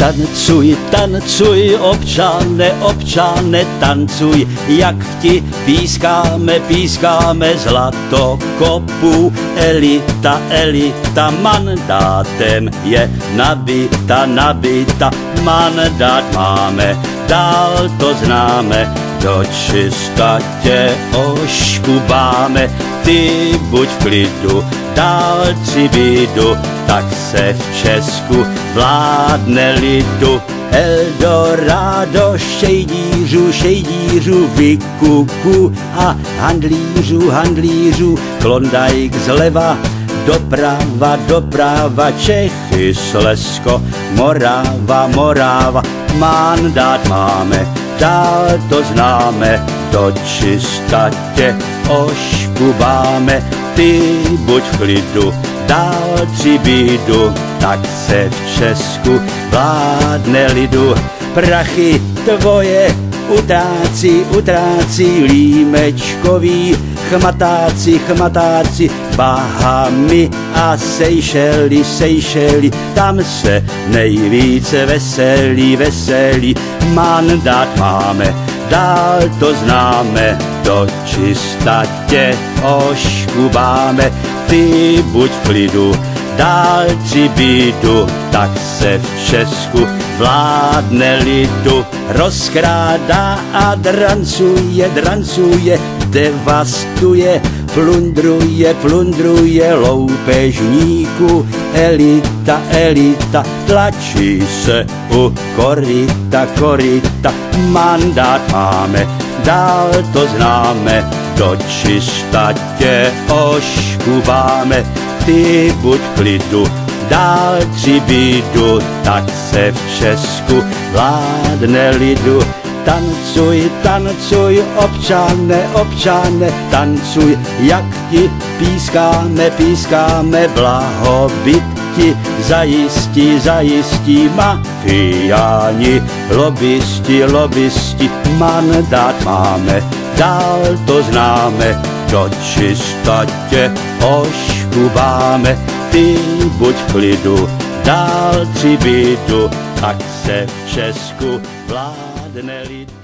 Tancuj, tancuj, občane, občane, tancuj, jak ti pískáme, pískáme zlatokopu. Elita, elita, mandátem je nabita, nabita, mandát máme, dál to známe, do čista tě oškubáme. Ty buď v klidu, dál bídu, tak se v Česku vládne lidu. Eldorado šejdířů, šejdířů, vykuku a handlířů, handlířů, Klondajk zleva, doprava, doprava, Čechy, Slezsko, Morava, Morava, mandát máme, dál to známe, do čista tě oškubáme. Ty buď v klidu, dál bídu, tak se v Česku vládne lidu. Prachy tvoje utrácí, utrácí Límečkový, chmatáci, chmatáci, Bahamy a Seychely, Seychely, tam se nejvíce veselí, veselí, mandát máme, dál to známe, do čista tě oškubáme. Ty buď v klidu, dál bídu, tak se v Česku vládne lidu. Rozkrádá a drancuje, drancuje, devastuje, plundruje, plundruje loupežníků. Elita, elita, tlačí se u koryta, koryta, mandát máme, dál to známe, do čista tě oškubáme. Ty buď v klidu, dál bídu, tak se v Česku vládne lidu. Tancuj, tancuj, občane, občane, tancuj, jak ti pískáme, pískáme, blahobyt ti zajistí, zajistí, mafiáni, lobbysti, lobbysti, mandát máme, dál to známe, do čista tě oškubáme. Ty buď v klidu, dál bídu, tak se v Česku vládne lidu.